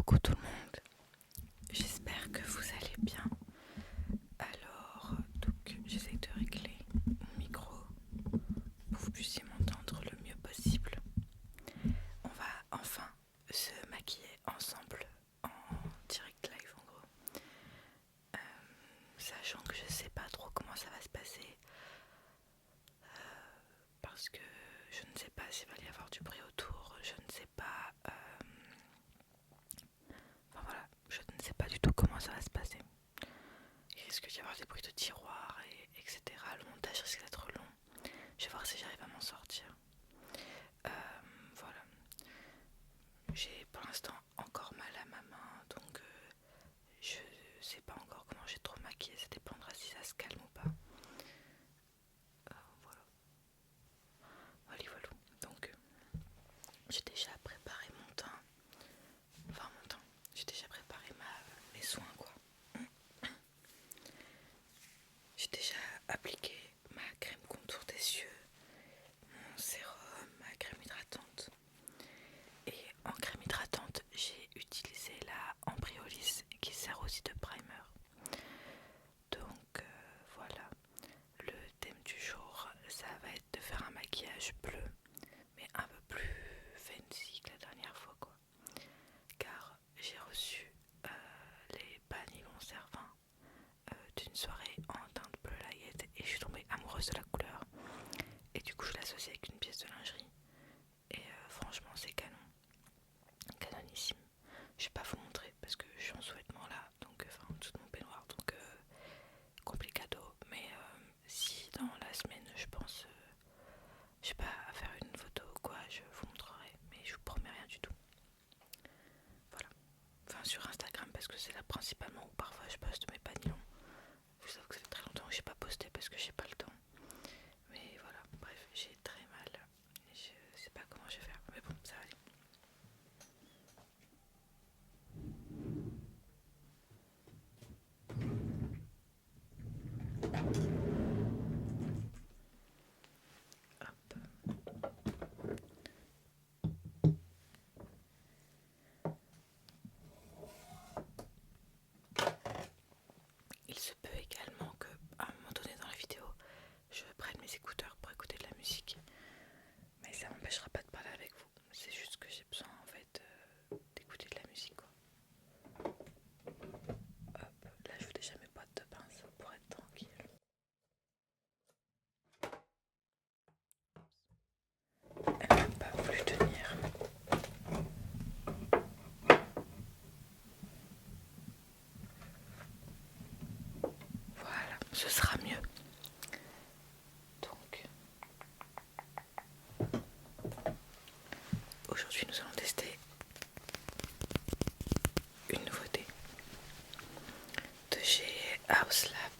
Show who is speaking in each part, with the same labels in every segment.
Speaker 1: Coucou tout le monde, j'espère que vous allez bien. Alors, j'essaie de régler mon micro pour que vous puissiez m'entendre le mieux possible. On va enfin se maquiller ensemble en direct live en gros. Sachant que je sais pas trop comment ça va se passer parce que je ne sais pas s'il va y avoir du bruit autour, je ne sais pas... Enfin voilà, je ne sais pas du tout comment ça va se passer. Il risque d'y avoir des bruits de tiroirs, etc. Le montage risque d'être long. Je vais voir si j'arrive à m'en sortir. Voilà. J'ai pour l'instant encore mal à ma main, donc je sais pas encore comment j'ai trop maquillé. Ça dépendra si ça se calme ou pas. Voilà. Voilà. Donc j'ai déjà préparé mon teint. Enfin mon teint. J'ai déjà préparé mes soins quoi. J'ai déjà appliqué ma crème contour des yeux, mon sérum, ma crème hydratante. Et en crème hydratante, j'ai utilisé la Ambriolis qui sert aussi de primer. Donc voilà, le thème du jour, ça va être de faire un maquillage bleu, mais un peu plus fancy que la dernière fois quoi. Car j'ai reçu les Banilon Servin d'une soirée en teinte bleu layette et je suis tombée amoureuse de la couleur. Et du coup je l'associe avec une pièce de lingerie. Et franchement c'est canon. Canonissime. Je vais pas vous montrer parce que je suis en sous-vêtements là, donc enfin en dessous de mon peignoir, donc complicado. Mais si dans la semaine je pense, je sais pas, à faire une photo ou quoi, je vous montrerai, mais je vous promets rien du tout. Voilà. Enfin sur Instagram parce que c'est là principalement où parfois je poste mes panilons. Je sais que ça fait très longtemps que j'ai pas posté parce que j'ai pas le temps. Mais voilà, bref, j'ai très mal. Je sais pas comment je vais faire, mais bon, ça va aller. Hop. Il se peut également que, à un moment donné dans la vidéo, je prenne mes écouteurs pour écouter de la musique. Mais ça m'empêchera pas de parler avec vous. C'est juste que j'ai besoin en fait d'écouter de la musique quoi. Hop, là je fais déjà mes boîtes de pince pour être tranquille. Elle ne va pas plus tenir. Voilà, ce sera mieux. Donc, aujourd'hui nous allons tester une nouveauté de chez House Lab.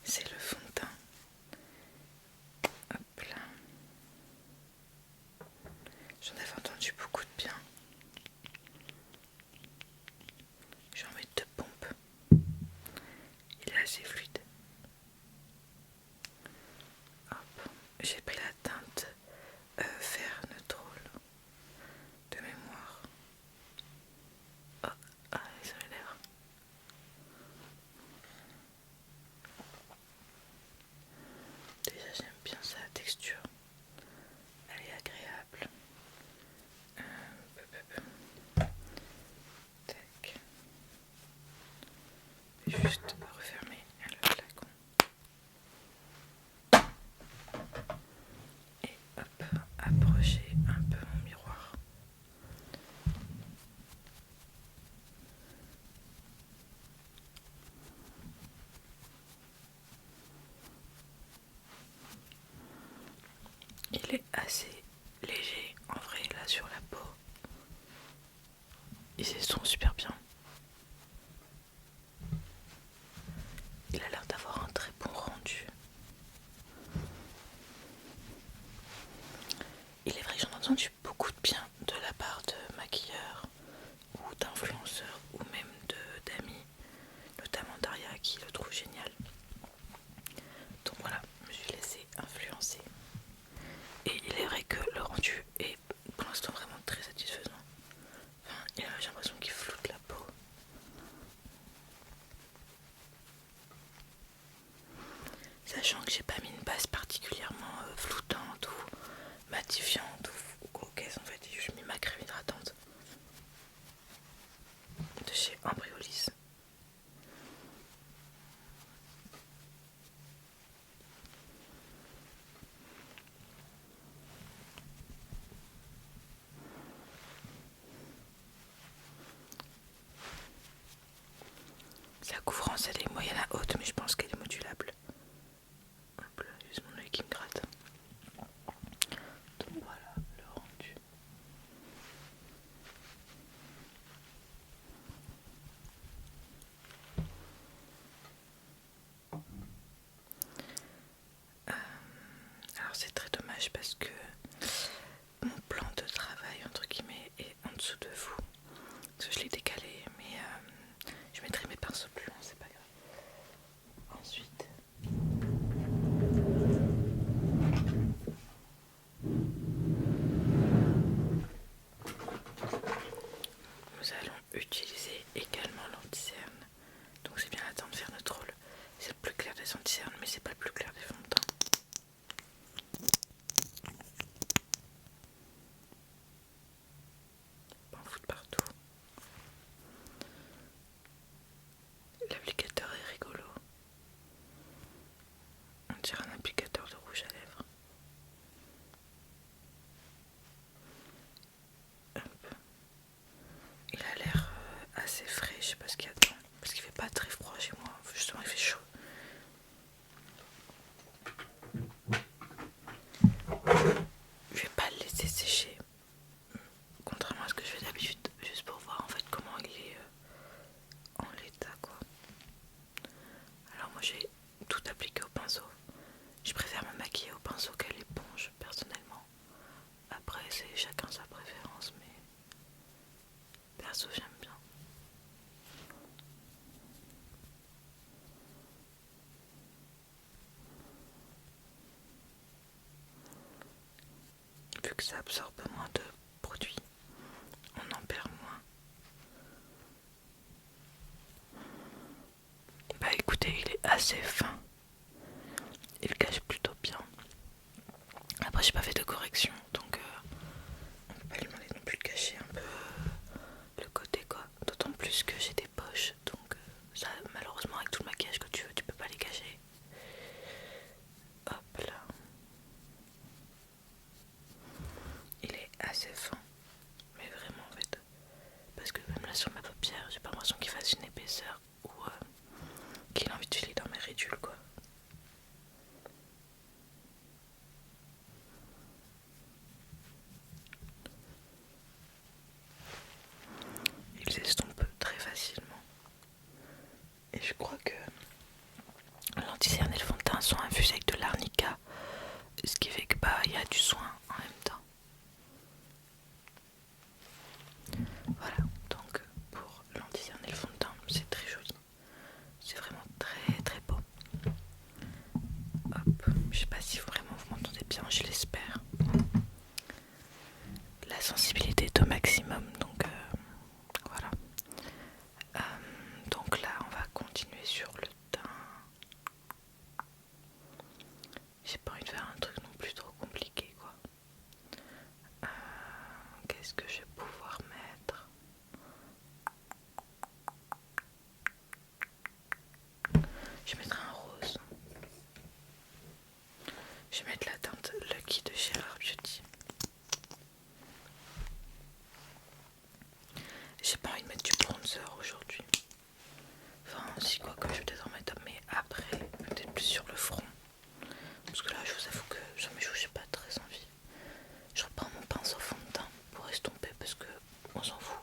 Speaker 1: C'est le fond de teint. Hop là. J'en avais entendu beaucoup de bien. Je vais en mettre 2 pompes. Il est assez fluide. Hop. J'ai pris la teinte vert neutrol de mémoire. Oh, ah, ça a l'air. Déjà j'aime bien sa texture. Elle est agréable. Tac. Je vais juste refermer le flacon. Et hop, approcher un peu mon miroir. Il est assez léger en vrai là sur la peau. Il se sent super bien. Il a l'air d'avoir un très bon rendu. Il est vrai que j'en ai entendu beaucoup de bien de la part de maquilleurs ou d'influenceurs ou même d'amis, notamment Daria qui le trouve génial. Donc voilà, je me suis laissée influencer. Et il est vrai que le rendu est pour l'instant vraiment très satisfaisant. Enfin, j'ai l'impression qu'il pense qu'elle est moyenne à haute, mais je pense qu'elle est modulable. Hop là, juste mon œil qui me gratte. Donc voilà le rendu. Alors c'est très dommage parce que mon plan de travail entre guillemets est en dessous de vous. Parce que je l'ai décalé, mais je mettrai mes pinceaux plus loin, c'est pas grave. Ensuite, nous allons utiliser également l'anti-cerne. Donc c'est bien la temps de faire notre rôle. C'est le plus clair des anti-cernes, mais c'est pas le plus clair des fonds de teint. Pas en foutre partout. L'applicateur est rigolo. On dirait un applicateur de rouge à lèvres. Hop. Il a l'air assez frais, je sais pas ce qu'il y a dedans. Parce qu'il fait pas très froid chez moi, justement il fait chaud. Je vais pas le laisser sécher. Contrairement à ce que je fais d'habitude, juste pour voir en fait comment il est en l'état quoi. Alors moi j'ai tout appliqué au pinceau. Je préfère me maquiller au pinceau qu'à l'éponge personnellement. Après c'est chacun sa préférence mais perso j'aime bien. Vu que ça absorbe moins de produits, on en perd moins. Bah écoutez, il est assez fin. Il cache plutôt bien. Après j'ai pas fait de correction donc on peut pas lui demander non plus de cacher un peu le côté quoi. D'autant plus que j'ai des poches donc ça malheureusement avec tout le maquillage que tu veux tu peux pas les cacher. Hop là. Il est assez fin. Mais vraiment en fait. Parce que même là sur ma paupière j'ai pas l'impression qu'il fasse une épaisseur ou qu'il a envie de filer dans mes ridules quoi. Il s'estompe très facilement. Et je crois que l'anti-cerne et le fond de teint sont infusés avec de l'arnica. Ce qui fait que bah il y a du soin en même temps. Voilà, donc pour l'anti-cerne et le fond de teint, c'est très joli. C'est vraiment très très beau. Hop, je sais pas si vraiment vous m'entendez bien, je l'espère. La sensibilité est au maximum, donc voilà. Donc là, on va continuer sur le teint. J'ai pas envie de faire un truc non plus trop compliqué, quoi. Qu'est-ce que je vais pouvoir mettre? Je vais mettre un rose. Je vais mettre la teinte Lucky de chez Rare Beauty. J'ai pas envie de mettre du bronzer aujourd'hui. Enfin, si quoi que je vais peut-être en mettre, mais après, peut-être plus sur le front. Parce que là, je vous avoue que jamais j'ai pas très envie. Je reprends mon pinceau fond de teint pour estomper parce que on s'en fout.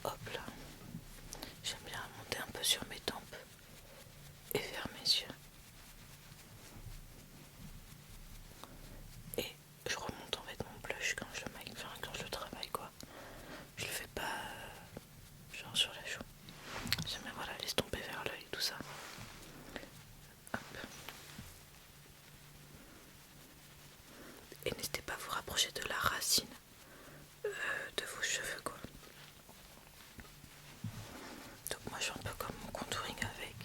Speaker 1: Hop là. J'aime bien monter un peu sur mes tempes et vers mes yeux. Et je remonte en fait mon blush quand je le maquille, enfin quand je le travaille quoi. Je le fais pas genre sur la joue. J'aime bien voilà l'estomper vers l'œil tout ça. Hop. Et n'hésitez pas à vous rapprocher de la racine de vos cheveux quoi. Donc moi je fais un peu comme mon contouring avec.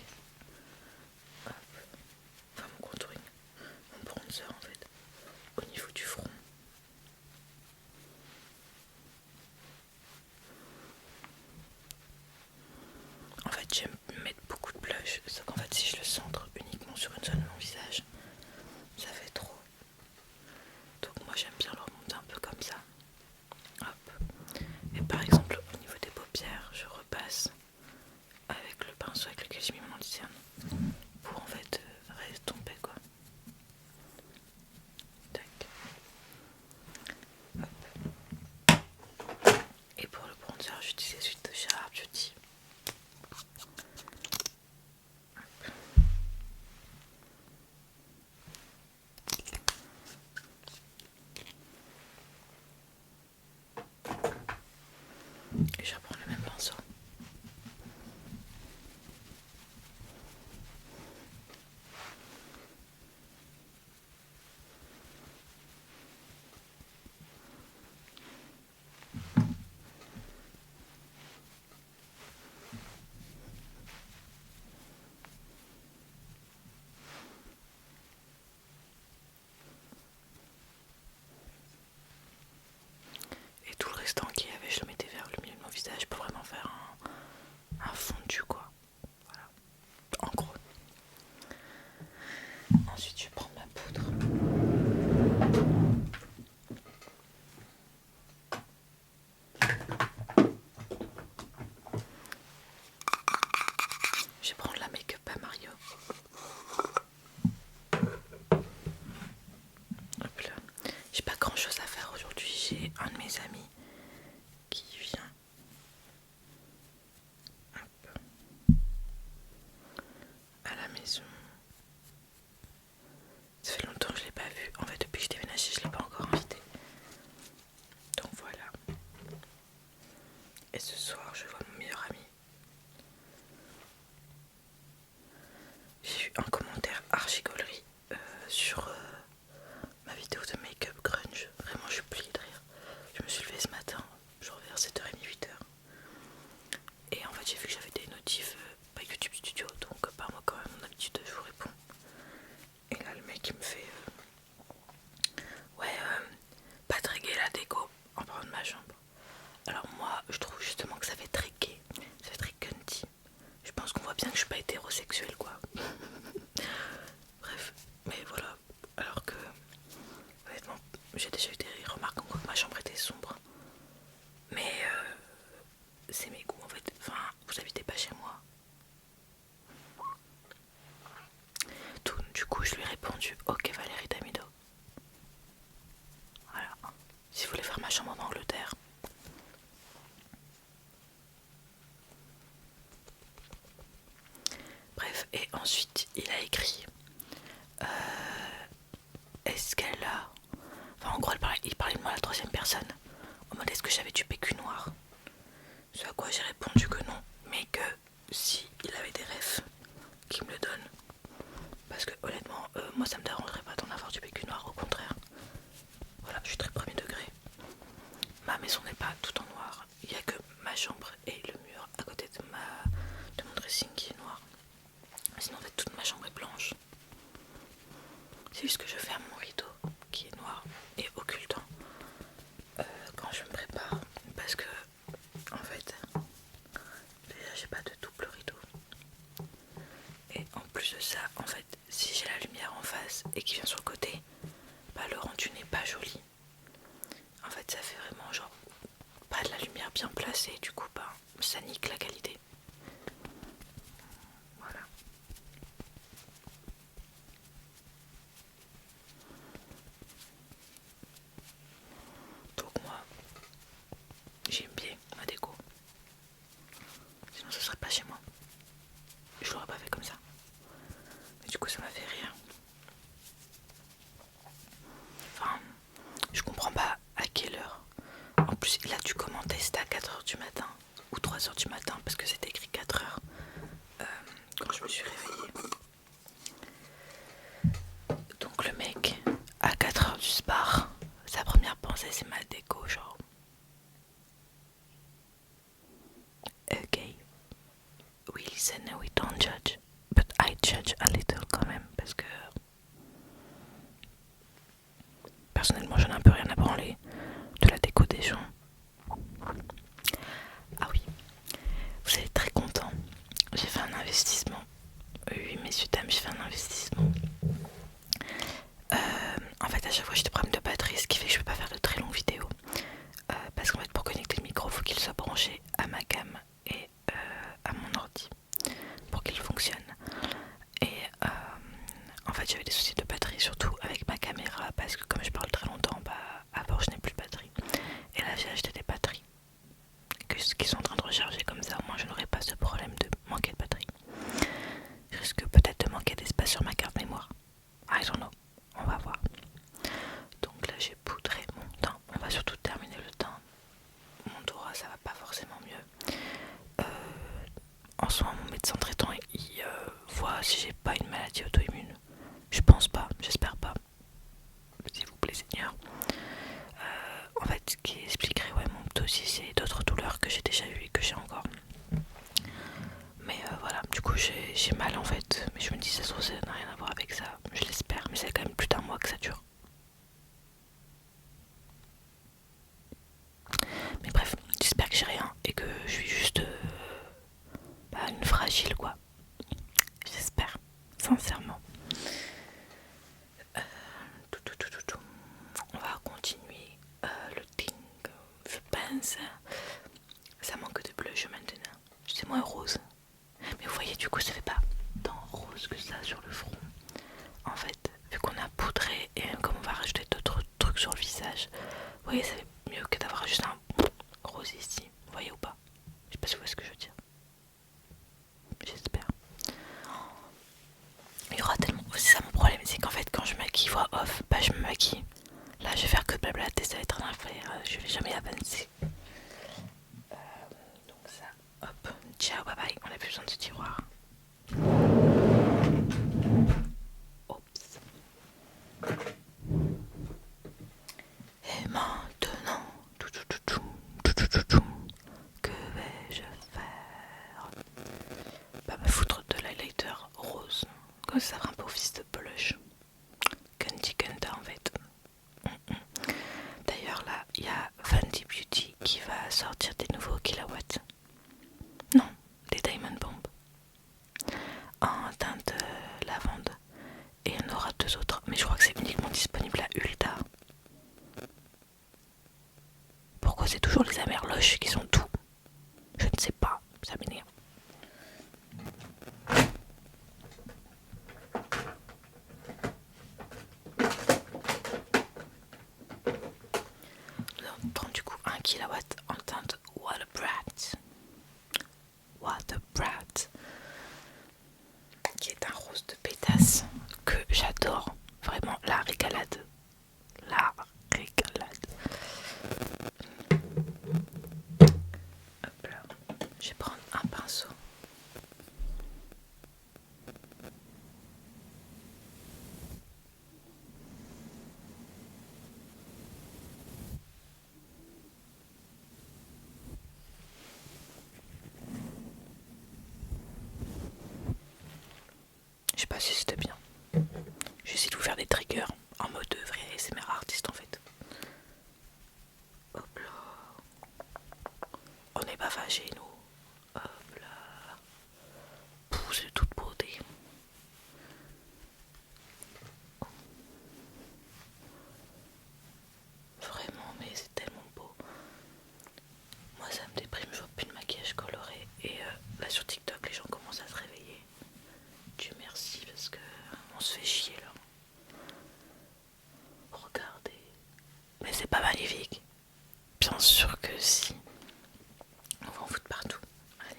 Speaker 1: Hop. Enfin mon contouring, mon bronzer en fait, au niveau du front. En fait j'aime mettre beaucoup de blush, sauf qu'en fait si je le centre uniquement sur une zone de mon visage, ça fait trop. Donc moi j'aime bien le remonter un peu comme ça. Hop. Et par exemple au niveau des paupières, je repasse avec le pinceau avec lequel j'ai mis mon Et je reprends le même pinceau. Et tout le restant qui y avait, je le mettais vers le milieu de mon visage pour vraiment faire un fondu quoi. Voilà, en gros. Ensuite je vais prendre ma poudre. Je vais prendre la make-up à Mario. Hop là. J'ai pas grand chose à faire aujourd'hui. J'ai un de mes amis qui vient. Hop. À la maison. Ça fait longtemps que je l'ai pas vu. En fait, depuis que je déménagé, je l'ai pas encore invité. Donc voilà. Et ce soir, je vois mon meilleur ami. J'ai eu un commentaire archi gaulerie sur ma vidéo de make-up grunge. Vraiment, je suis pliée de rire. Je me suis levée ce matin, genre vers 7h30, 8h. Et en fait, j'ai vu que j'avais des notifs pas YouTube Studio. Donc, par moi, quand même, mon habitude, je vous réponds. Et là, le mec, il me fait ouais, pas très gay la déco en parlant de ma chambre. Alors, moi, je trouve justement que ça fait très gay. Ça fait très cunty. Je pense qu'on voit bien que je suis pas hétérosexuelle, quoi. Bref, mais voilà. Alors que, honnêtement, j'ai déjà eu des remarques comme quoi ma chambre était sombre. Mais c'est mes goûts en fait. Enfin, vous habitez pas chez moi. Tout, du coup, je lui ai répondu ok Valérie Damido. Voilà. Si vous voulez faire ma chambre en Angleterre. Bref, et ensuite, il a écrit est-ce qu'elle a. Enfin, en gros, il parlait de moi à la troisième personne. En mode est-ce que j'avais du PQ noir. Ce à quoi j'ai répondu que non, mais que si il avait des refs, qu'il me le donne. Parce que honnêtement, moi ça me dérangerait pas d'en avoir du PQ noir, au contraire. Voilà, je suis très premier degré. Ma maison n'est pas tout en noir. Il n'y a que ma chambre et le mur à côté de mon dressing qui est noir. Sinon en fait toute ma chambre est blanche. C'est juste que je ferme mon rideau qui est noir et occultant quand je me prépare. Parce que en fait déjà j'ai pas de double rideau. Et en plus de ça, en fait, si j'ai la lumière en face et qui vient sur le côté, bah le rendu n'est pas joli. En fait, ça fait vraiment genre pas de la lumière bien placée, du coup, bah ça nique la qualité. Voilà. Donc moi, j'aime bien ma déco. Sinon, ce serait pas chez moi. Je l'aurais pas fait comme ça. Mais du coup, ça m'a fait rire. Enfin, je comprends pas à quelle heure. En plus, là, tu commentais, c'était à 4h du matin ou 3h du matin parce que c'était écrit 4h quand je me suis réveillée. Donc, le mec, à 4h du spar, sa première pensée, c'est ma déco, genre. Ok, we listen and we don't judge. But I judge a little quand même parce que personnellement, j'en ai un peu rien à branler de la déco des gens. Ah oui, vous êtes très content. J'ai fait un investissement. Oui, messieurs, dames, j'ai fait un investissement. En fait, à chaque fois, j'ai des problèmes de batterie, ce qui fait que je peux pas faire de très longues vidéos. Parce qu'en fait, pour connecter le micro, il faut qu'il soit branché à ma cam et à mon ordi pour qu'il fonctionne. Et en fait, j'avais des soucis de batterie, surtout avec ma caméra, parce que comme je parle très longtemps, bah, à bord, je n'ai plus de batterie. Et là, j'ai acheté des batteries qui sont en train de recharger, comme ça, au moins, je n'aurai pas ce problème de manquer de batterie. Je risque peut-être de manquer d'espace sur ma carte mémoire. I don't know, on va voir. Donc là j'ai poudré mon teint. On va surtout terminer le teint. Mon Dora ça va pas forcément ce qui expliquerait mon ptosis et d'autres douleurs que j'ai déjà eues et que j'ai encore. Mais voilà, du coup j'ai mal en fait, mais je me dis ça se trouve ça n'a rien à voir avec ça, je l'espère, mais c'est quand même plus d'un mois que ça dure. Mais bref, j'espère que j'ai rien et que je suis juste une fragile quoi. J'espère, sincèrement. On va continuer le thing. Je pense. Ça manque de bleu, je maintenant. C'est moins rose. Mais vous voyez, du coup, ça fait pas tant rose que ça sur le front. En fait, vu qu'on a poudré et comme on va rajouter d'autres trucs sur le visage, vous voyez, ça fait mieux que d'avoir juste un rose ici. Vous voyez ou pas? Je sais pas si vous voyez ce que je veux dire. J'espère. Il y aura tellement. C'est ça mon problème, c'est qu'en fait, quand je maquille voix off, je me maquille. Là, je vais faire que de blablater, ça va être un affaire. Je vais jamais avancer. Donc, ça, hop. Ciao, bye bye. On a plus besoin de ce tiroir. Oups. Et maintenant, que vais-je faire? Me foutre de l'highlighter rose. Comme ça fera un beau fils de blush. Candy Kenta en fait. D'ailleurs là, il y a Fenty Beauty qui va sortir des nouveaux kilowatts. Non, des Diamond Bomb. En teinte lavande. Et il y en aura deux autres. Mais je crois que c'est uniquement disponible à Ulta. Pourquoi c'est toujours les Amerloches qui sont tout? Je ne sais pas, ça m'énerve. Nous allons prendre du coup 1 kW en teinte Water Brat. Water Brat. Qui est un rose de pétasse que j'adore. Vraiment la régalade. La régalade. Hop là. Je vais prendre un pinceau. Je sais pas si c'était bien. J'essaie de vous faire des triggers en mode vrai ASMR artiste en fait. Hop là. On n'est pas fâchés nous. Hop là. Pousse de toute beauté. Vraiment, mais c'est tellement beau. Moi ça me déprime, je vois plus de maquillage coloré. Et là sur TikTok les gens commencent à se réveiller. Dieu merci parce que on se fait chier là. Regardez. Mais c'est pas magnifique. Bien sûr que si. On va en foutre partout. Allez.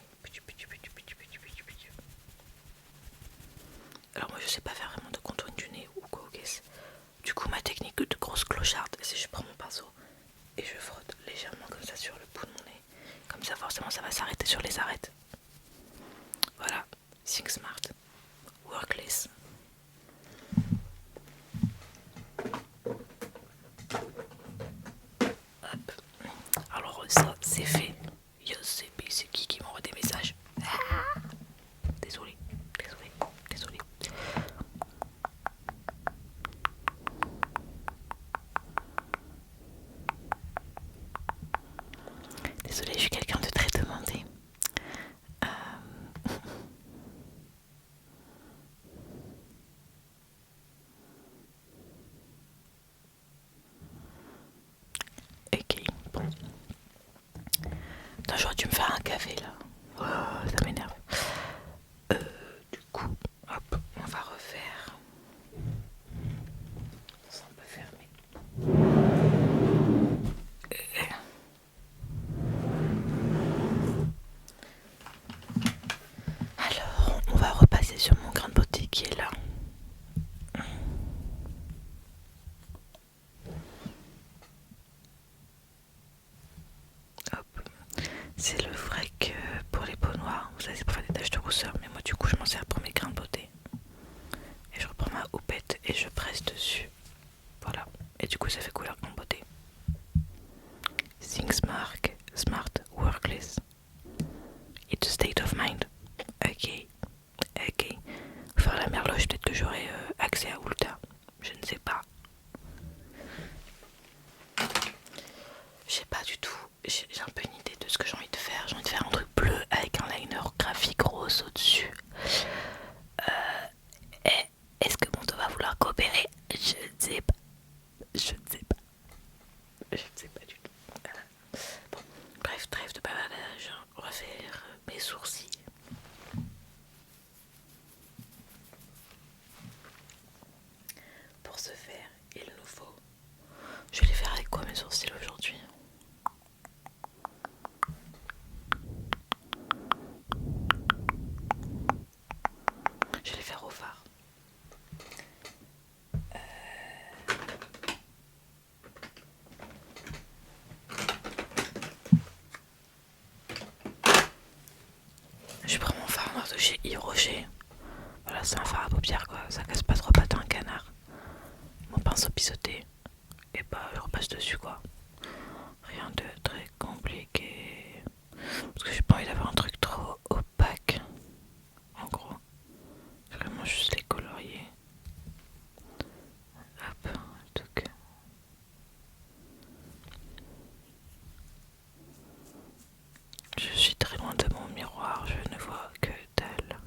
Speaker 1: Alors moi je sais pas faire vraiment de contouring du nez ou quoi, ok. Du coup ma technique de grosse clocharde, c'est je prends mon pinceau et je frotte légèrement comme ça sur le bout de mon nez. Comme ça forcément ça va s'arrêter sur les arêtes. Voilà. Think smart. Workless. Hop. Alors ça c'est fait. Yo c'est qui m'envoie des messages. Désolé. Désolée, je suis quelqu'un de très demandé. Ok, bon. Attends, j'aurais dû me faire un café là. Oh, ça m'énerve. Du coup, hop, on va refaire. C'est un peu fermé. Alors, on va repasser sur mon grain de beauté qui est là. Hop. C'est le vrai que pour les peaux noires, vous savez, c'est pour faire des taches de rousseur, mais moi du coup je m'en sers pour mes grains de beauté. Et je reprends ma houppette et je presse dessus. Voilà. Et du coup ça fait couleur grain de beauté. Je sais pas du tout, j'ai un peu une idée de ce que j'ai envie de faire. J'ai envie de faire un truc bleu avec un liner graphique rose au-dessus. Est-ce que mon dos va vouloir coopérer? Je ne sais pas. Je ne sais pas. Je ne sais pas du tout. Bon, bref, trêve de bavardage. On va faire mes sourcils. Pour ce faire, il nous faut... Je vais les faire avec quoi mes sourcils aujourd'hui? Je vais les faire au fard. Je prends mon fard noir de chez Yves Rocher. Voilà, c'est un fard à paupières quoi, ça casse pas trois pattes à un canard. Mon pinceau biseauté, et bah je repasse dessus quoi. Rien de très compliqué. Parce que j'ai pas envie d'avoir un truc trop opaque. En gros, vraiment juste les colorier. Hop, donc. Je suis très loin de mon miroir, je ne vois que dalle.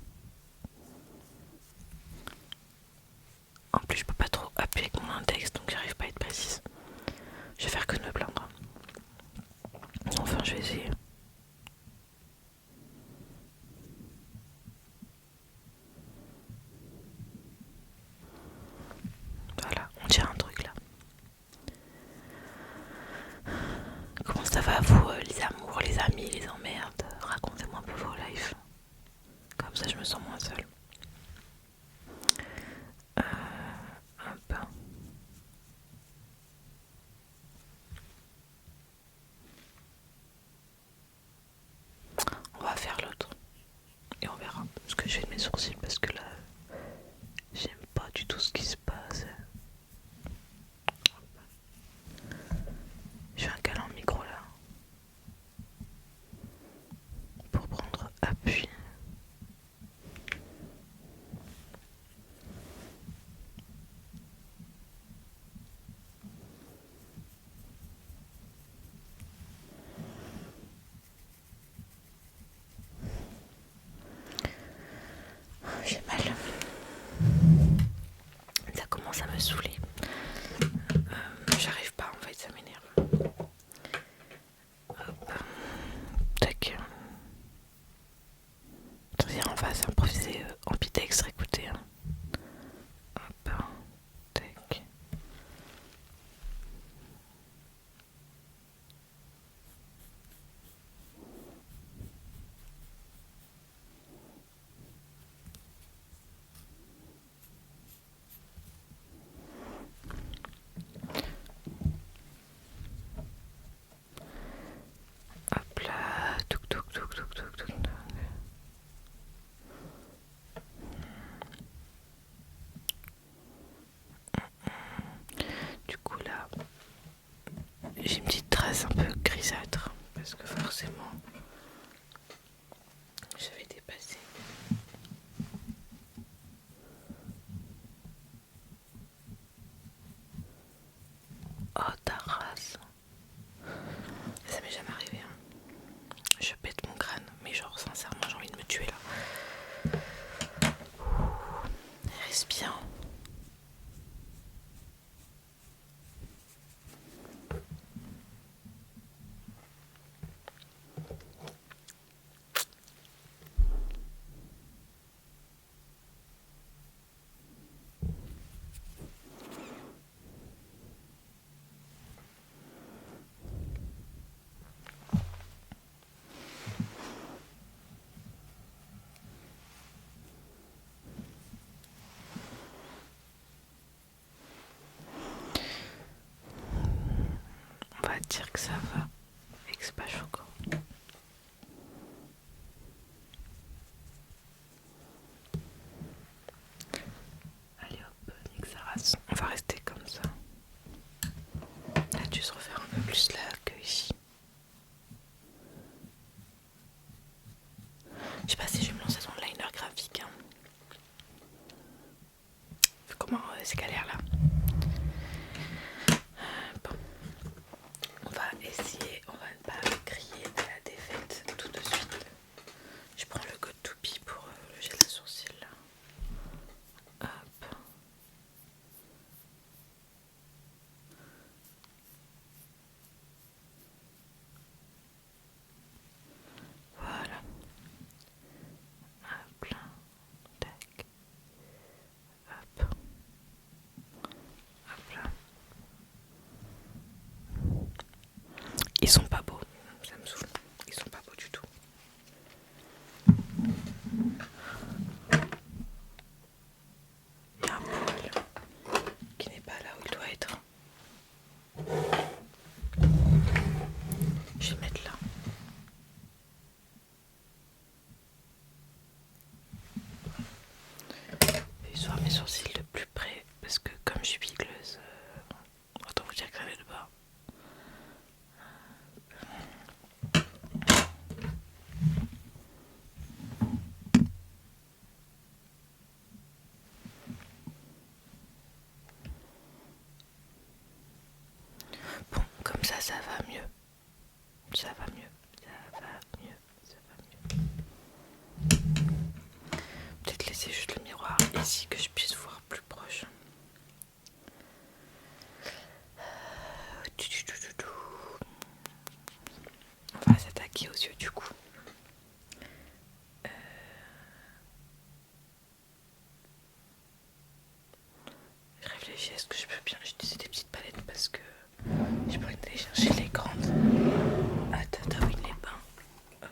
Speaker 1: En plus, je peux pas trop appuyer avec mon index, donc j'arrive pas à être précise. Je vais faire que de me plaindre. Enfin, je vais essayer. Voilà, on tient un truc là. Comment ça va vous, les amours, les amis, les emmerdes? Racontez-moi un peu vos lives. Comme ça, je me sens moins seule. Hop. On va faire l'autre. Et on verra ce que je fais de mes sourcils parce que là, j'aime pas du tout ce qui se passe. Je fais un câlin au micro là. Pour prendre appui. J'ai mal. Ça commence à me saouler. J'arrive pas en fait, ça m'énerve. Hop. Tac. Attendez, on va s'improviser ambidextre, écoutez. Hein. Hop. Tac. Hop là. Touk touk touk touk touk touk. Du coup là, j'ai une petite trace un peu grisâtre parce que forcément j'avais dépassé. Oh ta race. Ça m'est jamais arrivé. Hein. Je pète mon crâne, mais genre sincèrement j'ai envie de me tuer là. Respire. On va dire que ça va et que c'est pas choquant. Allez hop, nique sa race. On va rester comme ça. Là tu se refaire un peu plus là que ici. Je sais pas si je vais me lancer dans le liner graphique. Hein. Comment c'est galère là. Bon, on va essayer. Ils sont pas beaux, ça me saoule. Ils sont pas beaux du tout. Il y a un poil qui n'est pas là où il doit être. Je vais mettre là. Je vais voir mes sourcils de plus près parce que comme je suis bigleuse, autant vous dire que ça va de bas. Bon, comme ça va mieux. Ça va mieux. Ça va mieux. Ça va mieux. Peut-être laisser juste le miroir ici que je puisse voir plus proche. On va s'attaquer aux yeux du coup. Je réfléchis, est-ce que je peux bien utiliser des petites palettes parce que je pourrais aller chercher les grandes. Attends, oui, les bains. Hop.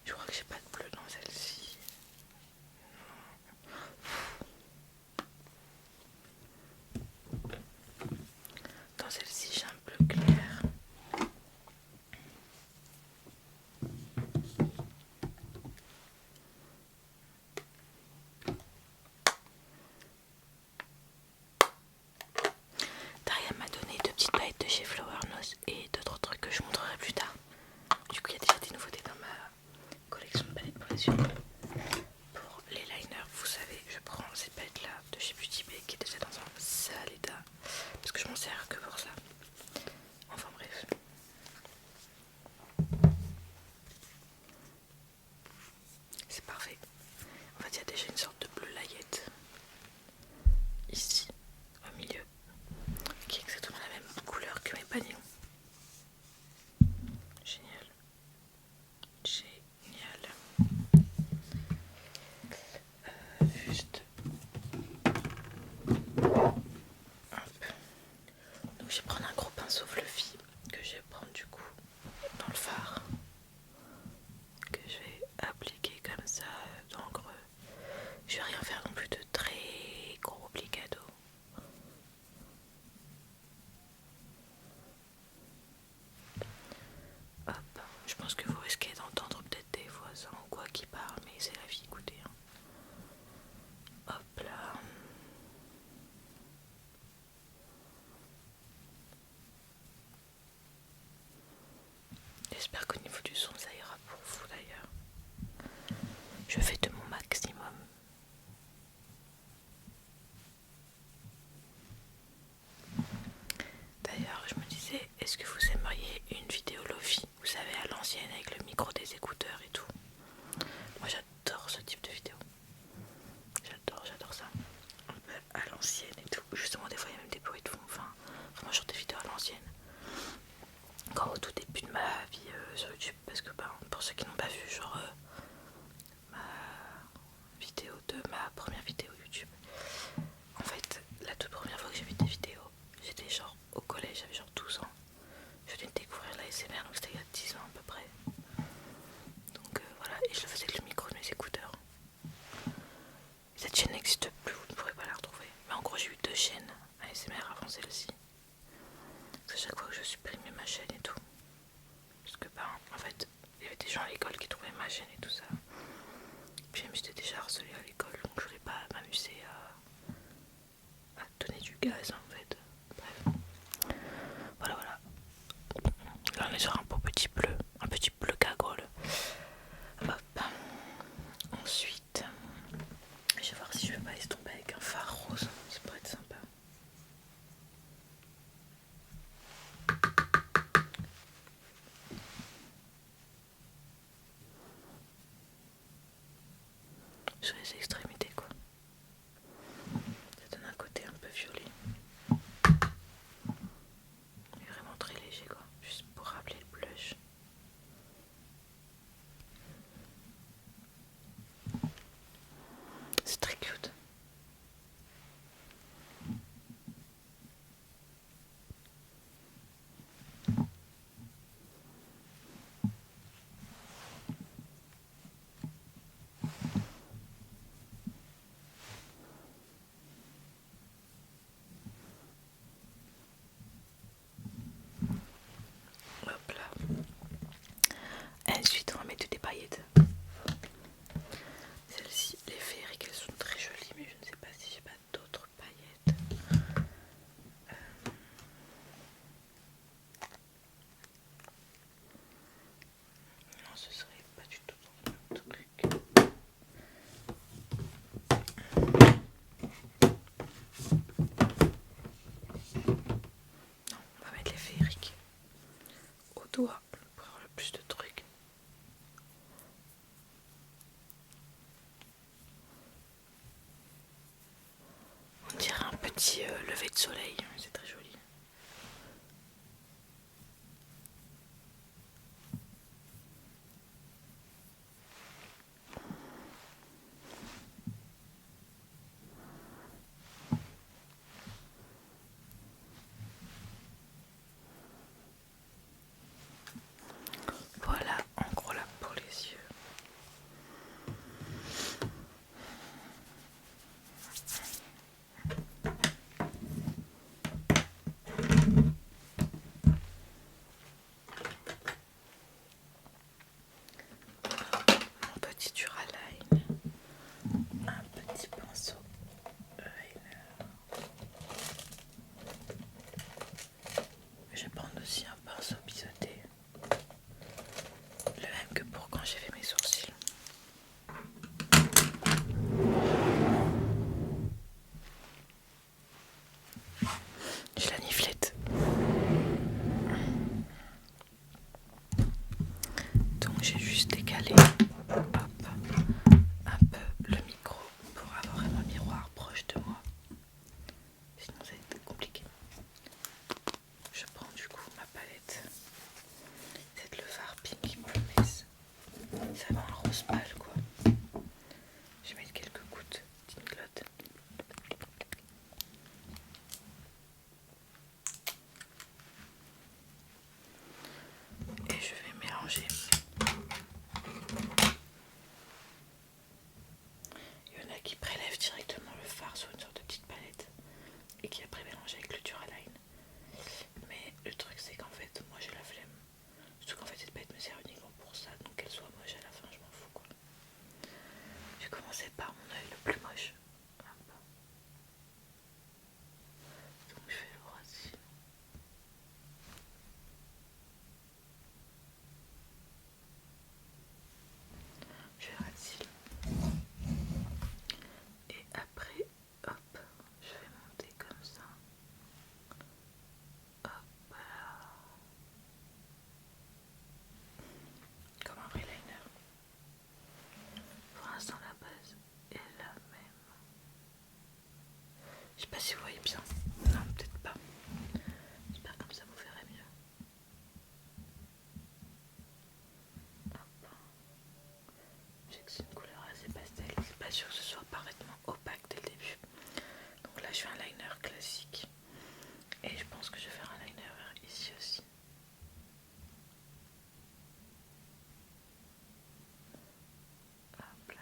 Speaker 1: Je crois que j'ai pas de bleu dans celle-ci. Dans celle-ci, j'ai un bleu clair. Daria m'a donné 2 petites palettes de chez Flower Nose et d'autres trucs que je montrerai plus tard. Du coup, il y a déjà des nouveautés dans ma collection de palettes pour les yeux. Pour les liners, vous savez, je prends cette palette là de chez Beauty Bay qui est déjà dans un sale état parce que je m'en sers que pour ça. Enfin bref. C'est parfait. En fait, il y a déjà une sorte de bleu layette ici, au milieu, qui est exactement la même couleur que mes panillons. Génial. Génial. Juste. Hop. Donc je vais prendre un gros pinceau fluffy que je vais prendre du coup dans le fard. Que je vais appliquer comme ça dans le creux. Je vais rien faire non plus de très gros plicado. Hop, je pense que vous risquez d'entendre peut-être des voisins ou quoi qui parlent, mais c'est la vie, écoutez. Hein. Hop là. J'espère qu'au niveau du son ça ira pour vous d'ailleurs. Je fais de mon maximum. D'ailleurs, je me disais, est-ce que vous aimeriez une vidéo Lofi, vous savez, à l'ancienne avec le micro des écouteurs et tout. Moi j'adore ce type de vidéo. J'adore ça. Un peu à l'ancienne et tout. Justement, des fois il y a même des bruits de fond. Enfin, vraiment genre des vidéos à l'ancienne. Quand au tout début de ma vie sur YouTube, parce que pour ceux qui n'ont pas vu, genre ma vidéo de ma première vidéo YouTube. En fait, la toute première fois que j'ai vu des vidéos, j'étais genre au collège, j'avais genre 12 ans. Je venais de découvrir l'ASMR, donc c'était il y a 10 ans à peu près. Donc voilà, et je le faisais avec le micro de mes écouteurs. Cette chaîne n'existe plus, vous ne pourrez pas la retrouver. Mais en gros, j'ai eu 2 chaînes ASMR avant celle-ci. Parce que chaque fois que je supprimais ma chaîne et tout. Parce que en fait, il y avait des gens à l'école qui trouvaient ma chaîne et tout ça. Puis je m'étais déjà harcelée à l'école, donc je voulais pas m'amuser à donner du gaz en fait. Bref. Voilà. Là on est sur un beau petit bleu, un petit bleu cagole. Hop. Ensuite, je vais voir si je vais pas estomper avec un fard rose, ça pourrait être sympa. Sur les extrémités quoi. Ça donne un côté un peu violet. doigts pour avoir le plus de trucs. On dirait un petit lever de soleil, c'est très joli. Voilà, en gros là pour les yeux. Mon petit Duraline, un petit pinceau liner. Je vais prendre aussi un pinceau biseauté, le même que pour quand j'ai fait mes sourcils. J'ai la niflette. Donc j'ai juste décalé hop, un peu le micro pour avoir vraiment un miroir proche de moi. Sinon ça va être compliqué. Je prends du coup ma palette. C'est le fard Pinky Promise. C'est vraiment un rose pâle quoi. Je vais mettre quelques gouttes d'Inglot. Et je vais mélanger. Il y en a qui prélèvent directement le fard sur une sorte de petite palette et qui après mélangent avec le Duraline. Mais le truc c'est qu'en fait moi j'ai la flemme. Surtout qu'en fait cette palette me sert uniquement pour ça, donc qu'elle soit moche à la fin je m'en fous quoi. Je vais commencer par mon œil le plus moche. Hop. Donc je fais le droit ici. Je vais ras de cils. Et après, hop, je vais monter comme ça. Hop là. Comme un vrai liner. Pour l'instant la base est la même. Je sais pas si vous voyez bien. Non, peut-être pas. J'espère comme ça vous verrez mieux. Hop. Je sais que c'est une couleur assez pastel. C'est pas sûr que ce soit parfaitement opaque dès le début. Donc là je fais un liner classique. Et je pense que je vais faire un liner ici aussi. Hop là.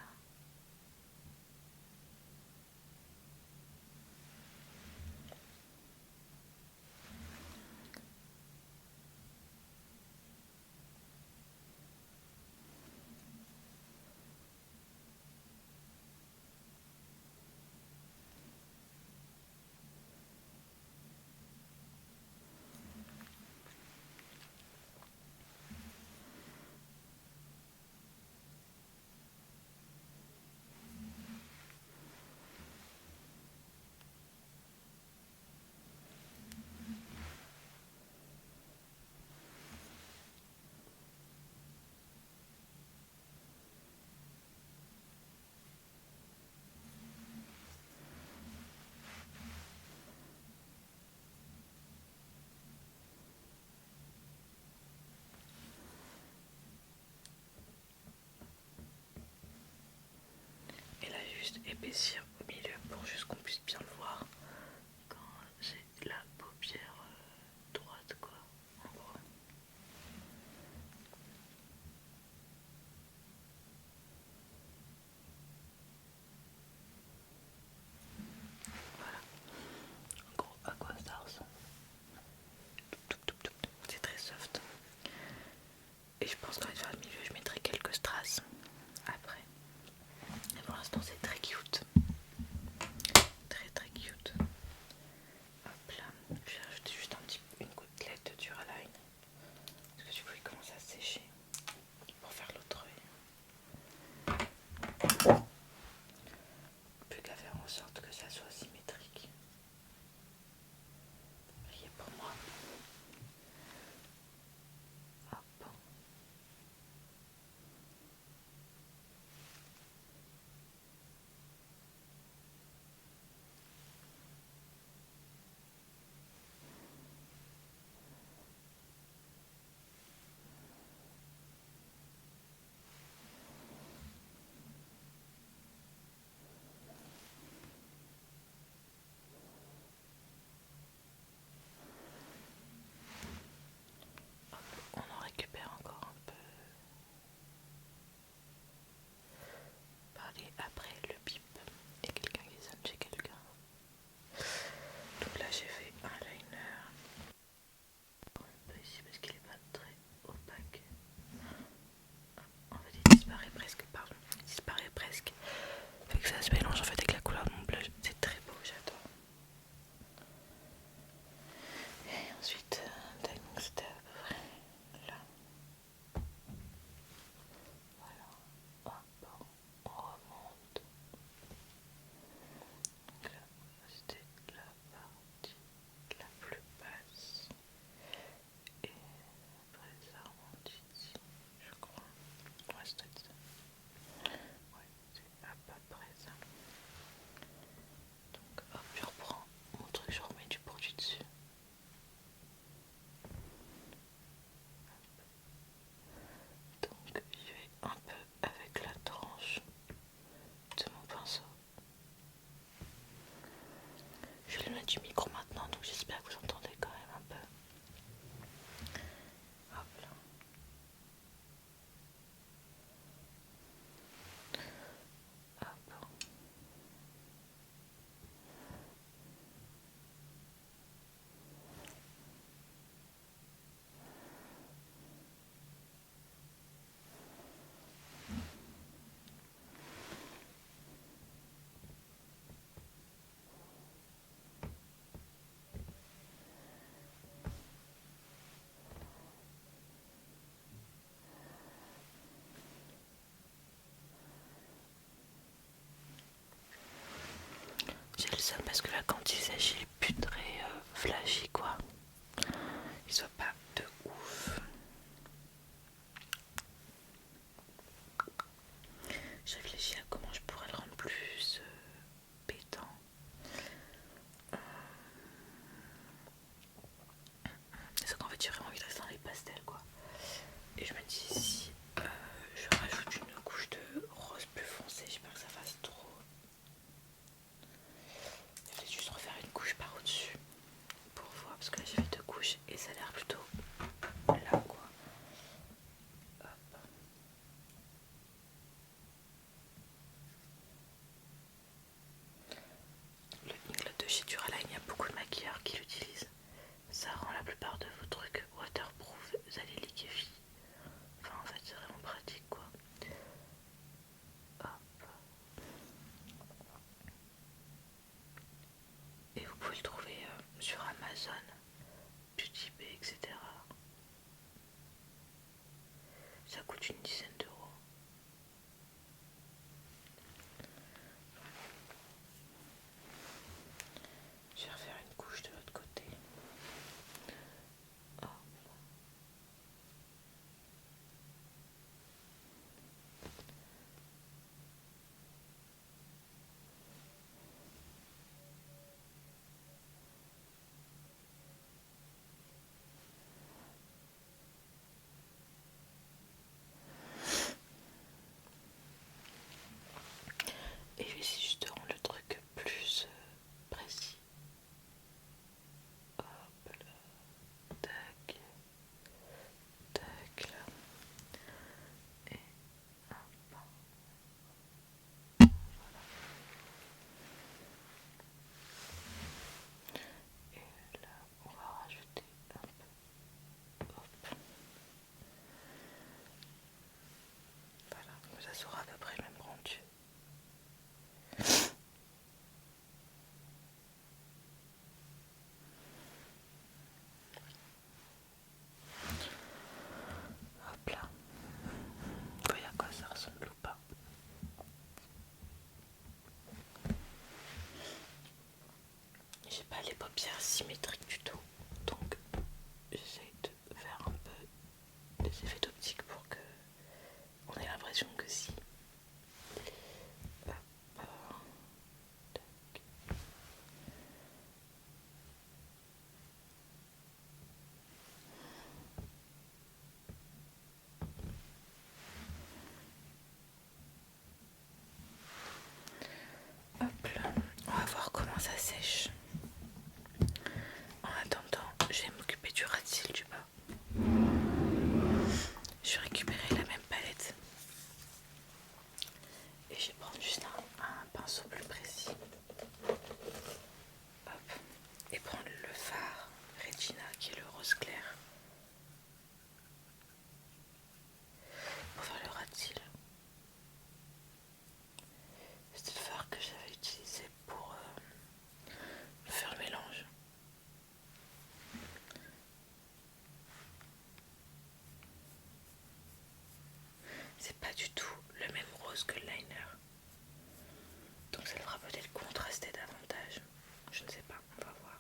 Speaker 1: Et là juste épaissir au milieu pour juste qu'on puisse bien le voir quand j'ai la paupière droite quoi, en gros. Voilà, en gros à quoi ça ressemble. C'est très soft. Et je pense qu'en fait vers le milieu je mettrai quelques strass après. Et pour l'instant c'est très cute. Très très parler après le bip. Il y a quelqu'un qui sonne chez quelqu'un. Donc là j'ai fait un liner. Pas ici parce qu'il est pas très opaque. En fait il disparaît presque, pardon. Il disparaît presque. Fait que ça se mélange en fait avec la couleur de mon blush. C'est très beau, j'adore. Et ensuite, tac, donc c'était à peu près là. Voilà. Hop, on remonte. Donc là, c'était la partie la plus basse. Et après ça remonte ici, je crois. Ouais, c'était ça. Ouais, c'est à peu près ça. Donc hop, je reprends mon truc, je remets du produit dessus. Donc je vais un peu avec la tranche de mon pinceau. Je vais le mettre du micro maintenant, donc j'espère que vous entendez quand même un peu. Hop là. Hop. J'ai le seum parce que là quand il sèche il est plus très flashy quoi. Il soit pas de ouf. Je réfléchis à comment je pourrais le rendre plus pétant. C'est qu'en fait j'ai vraiment envie de rester dans les pastels quoi. Et je me dis si je rajoute une couche de rose plus foncé, j'espère que ça fasse trop. Je vais juste refaire une couche par au-dessus pour voir parce que là j'ai fait 2 couches et ça a l'air plutôt là quoi. Hop. Le Inglot de chez Duraline, il y a beaucoup de maquilleurs qui l'utilisent. Ça rend la plupart de vos trucs waterproof, ça les liquéfie. Enfin en fait c'est vraiment pratique quoi. Hop. Et vous pouvez le trouver sur Amazon, Beauty Bay, etc. Ça coûte une dizaine d'euros. Je vais refaire une couche de l'autre côté. Hop. Et je vais essayer juste de rendre le truc plus précis. Hop là. Tac. Tac là. Et hop. Et là, on va rajouter un peu. Hop. Voilà, ça sera à peu près le même rendu. Hop là. Vous voyez à quoi ça ressemble ou pas? J'ai pas les paupières symétriques du tout, donc j'essaye de faire un peu des effets d'optique pour que on ait l'impression que si. Hop. Tac. Hop là. On va voir comment ça sèche. En attendant, rose que le liner. Donc ça devra peut-être contraster davantage. Je ne sais pas, on va voir.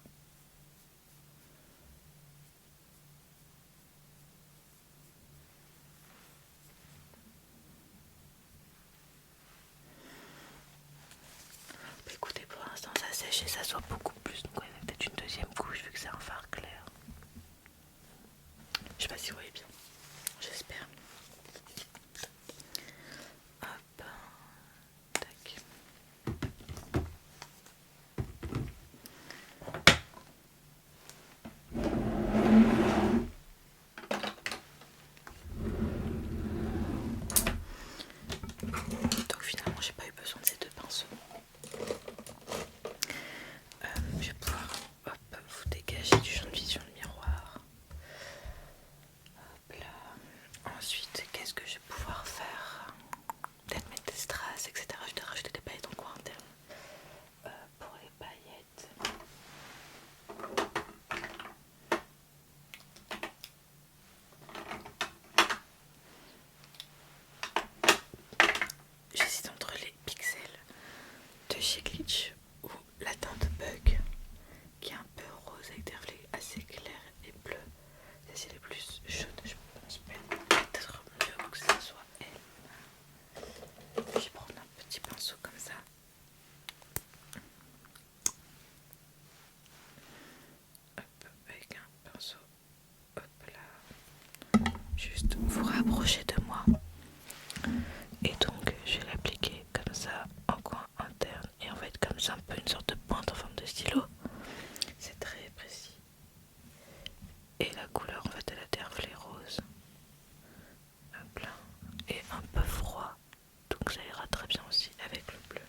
Speaker 1: Bah écoutez, pour l'instant ça sèche et ça soit beaucoup plus. Donc il y a peut-être une deuxième couche vu que c'est un fard clair. Je sais pas si vous voyez bien. J'espère. Hop. Tac. Donc finalement j'ai pas eu besoin de ces deux pinceaux. Je vais pouvoir vous dégager du champ de vision le miroir. Hop là. Ensuite qu'est-ce que je vais pouvoir faire? Peut-être mettre des strass, etc. Je vais rajouter des paillettes en coin interne. Pour les paillettes. J'hésite entre les pixels de chez Glitch ou la teinte Bug qui est un peu rose avec des reflets assez clairs et bleus. C'est les plus chaudes, je pense, mais peut-être mieux que ce soit elle. Je vais prendre un petit pinceau comme ça. Hop, avec un pinceau. Hop là. Juste vous rapprocher de moi. Et donc je vais l'appliquer comme ça en coin interne. Et en fait comme ça un peu une sorte de pointe en forme de stylo. C'est très précis. Et la couleur en fait elle a des reflets roses. Hop là. Et un peu froid. Donc ça ira très bien aussi avec le bleu.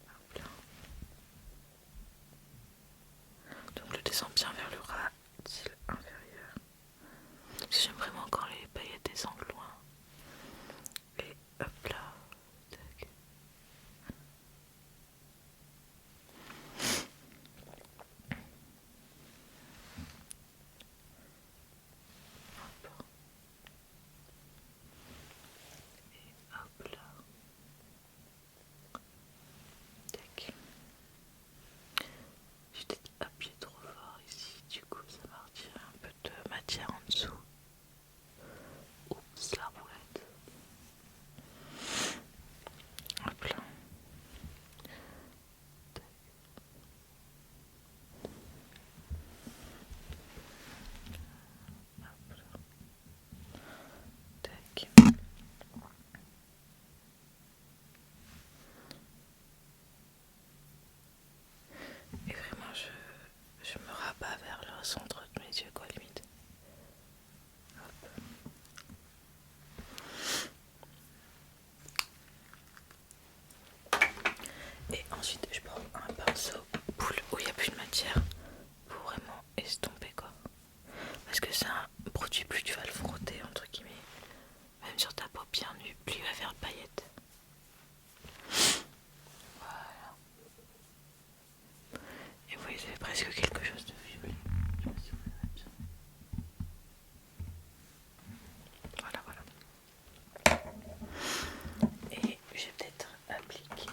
Speaker 1: Hop là. Donc le descends bien vers le ras inférieur. Parce que j'aime vraiment quand les paillettes descendent loin. Et hop là. Tac. Hop. Et hop là. Tac. J'ai peut-être appuyé trop fort ici, du coup ça m'a retiré un peu de matière en dessous. Oups, la roulette. Hop là. Tac. Hop là. Tac. Et vraiment je me rabats vers le centre de mes yeux quoi limite. Hop. Et ensuite je prends un pinceau boule où il n'y a plus de matière pour vraiment estomper quoi. Parce que c'est un produit, plus tu vas le frotter entre guillemets, même sur ta peau bien nue, plus il va faire de paillettes. Voilà. Et vous voyez, ça fait presque quelque chose de violet. Je sais pas si vous verrez bien. Voilà, voilà. Et je vais peut-être appliquer.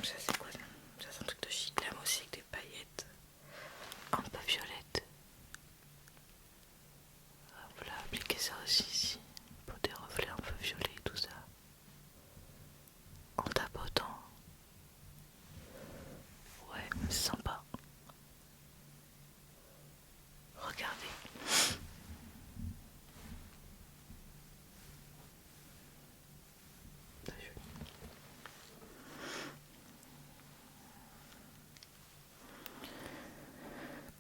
Speaker 1: Ça c'est quoi ça? Ça c'est un truc de Chiclame aussi avec des paillettes un peu violettes. Hop là, appliquer ça aussi ici pour des reflets un peu violets et tout ça. En tapotant. Ouais, c'est sympa. Regardez.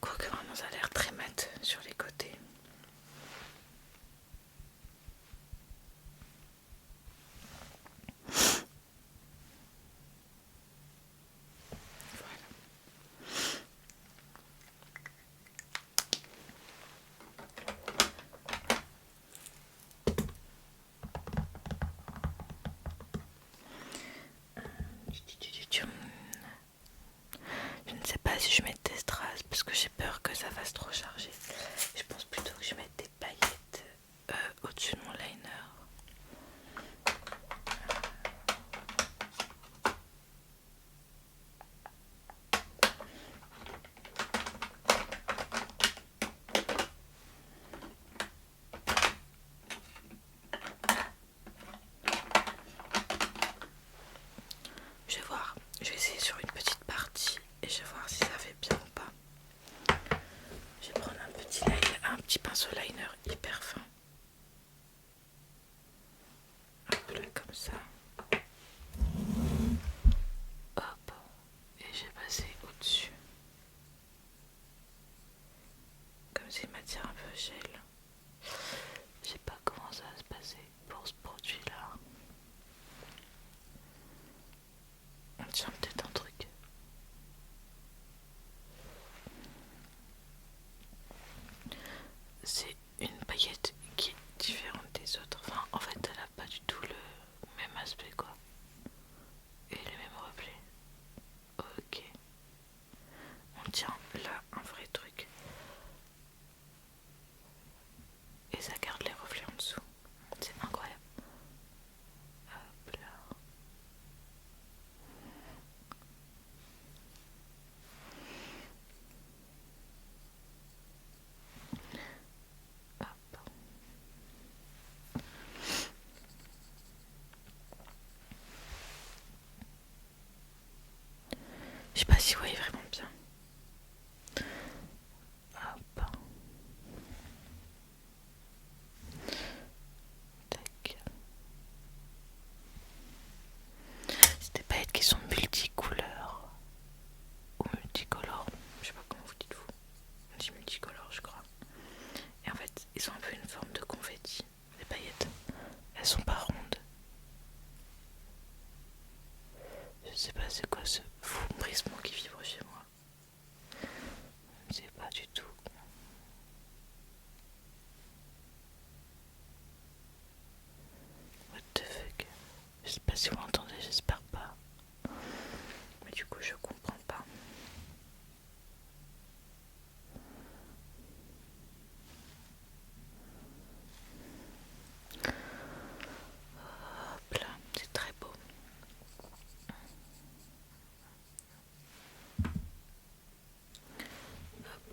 Speaker 1: Quoique vraiment ça a l'air très mat sur les côtés. Je ne sais pas si je mets des strass parce que j'ai peur que ça fasse trop charger. Je pense plutôt que je mette des paillettes au-dessus de mon liner. pinceau liner hyper fin. Hop là comme ça. Hop. Et j'ai passé au-dessus. Comme c'est matière un peu gel. Je sais pas comment ça va se passer pour ce produit là. On tient peut-être un truc. C'est une paillette qui est différente des autres. Enfin, en fait, elle a pas du tout le même aspect, quoi. Et les mêmes reflets. Ok. On tient là un vrai truc. Et ça garde les reflets en dessous. C'est incroyable. Hop là. Hop. Je sais pas si vous voyez vraiment bien. Hop. Tac. C'est des paillettes qui sont multicouleurs. Ou multicolores. Je sais pas comment vous dites vous. On dit multicolores je crois. Et en fait, ils ont un peu une forme de confetti. Les paillettes. Elles sont pas rondes. Je sais pas c'est quoi ce foubrissement qui vibre chez moi. Je sais pas du tout. What the fuck. Je sais pas si vous m'entendez, j'espère pas. Mais du coup je comprends pas. Hop là, c'est très beau.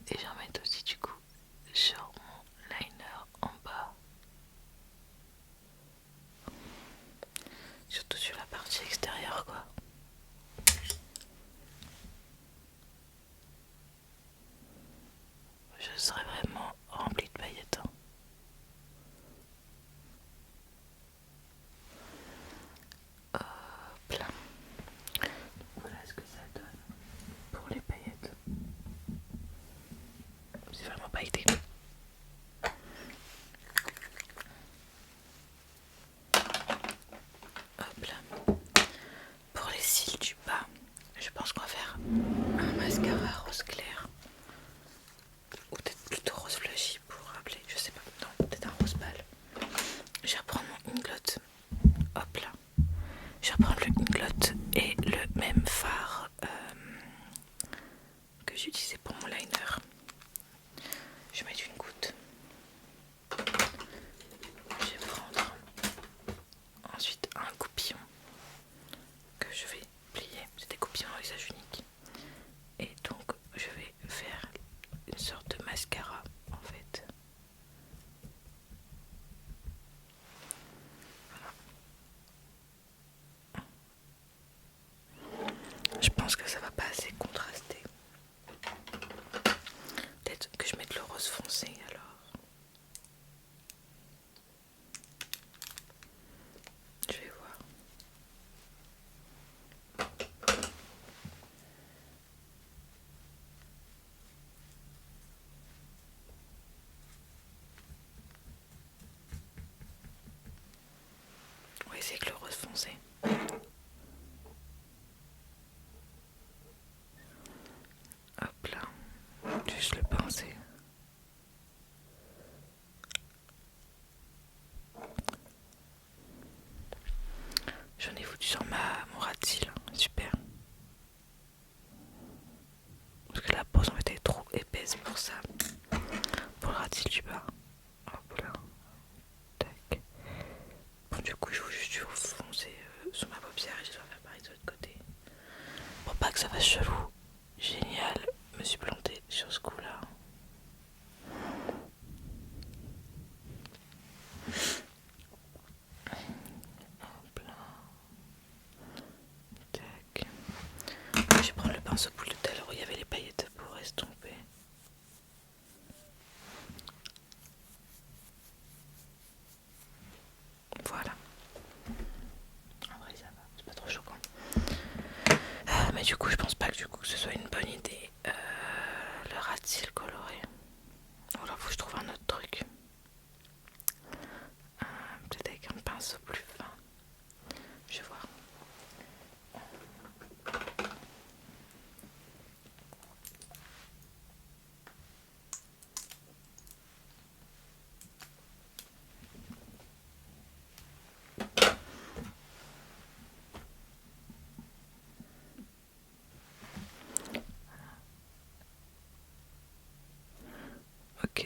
Speaker 1: Et j'en mets aussi du coup sur mon liner en bas. Surtout sur la partie extérieure quoi. Je serais vraiment remplie de paillettes. Hop là. Voilà ce que ça donne pour les paillettes. C'est vraiment pailleté. Hop là. Pour les cils du bas, je pense qu'on va faire un mascara rose clair. Ou peut-être plutôt rose flashy pour rappeler, je sais pas. Non, peut-être un rose pâle. Je vais reprendre mon Inglot. Hop là. Je vais reprendre le Inglot et le même fard que j'ai utilisé pour mon liner. Je vais mettre une goutte. Je vais prendre ensuite un coupillon que je vais plier. C'est des coupillons à usage unique. Et donc je vais faire une sorte de mascara en fait. Je pense que ça va pas assez contraster. Peut-être que je mette le rose foncé alors. Je vais voir. On va essayer avec le rose foncé. Hop là. Juste le pincer. J'en ai foutu sur mon ras de cils. Super. Parce que la pose en fait est trop épaisse pour ça. Pour le ras de cils du bas. Hop là. Tac. Bon du coup je vais juste foncer sur ma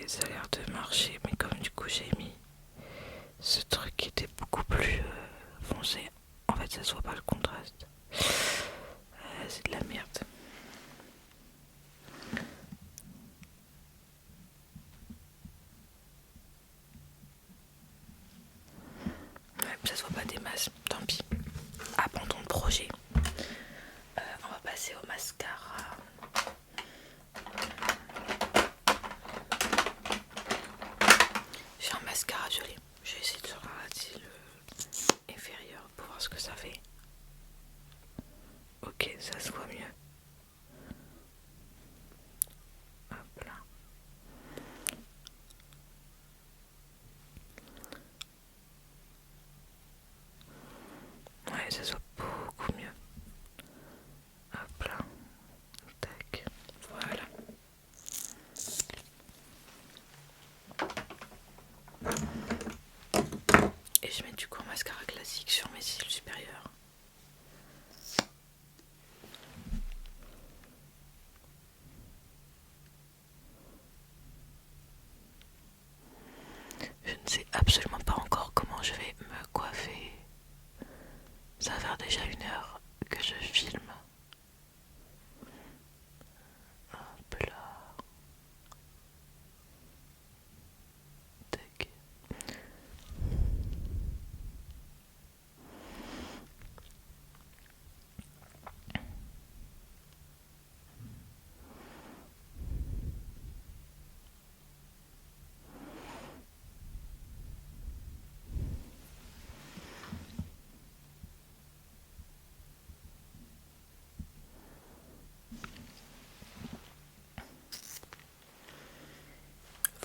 Speaker 1: ça a l'air de marcher, mais comme du coup j'ai mis ce truc qui était beaucoup plus foncé, en fait ça se voit pas le contraste. C'est de la merde. Ouais, ça se voit pas des masses, tant pis. Abandon de projet. On va passer au mascara. J'ai un mascara violet. Je vais essayer de regarder le inférieur pour voir ce que ça fait. Ok, ça se voit mieux. Hop là. Ouais, ça se voit beaucoup mieux. Hop là. Tac. Voilà. Et je mets du coup un mascara classique sur mes cils supérieurs. Je ne sais absolument pas encore comment je vais me coiffer. Ça va faire déjà 1 heure que je filme. Hop là. Tac.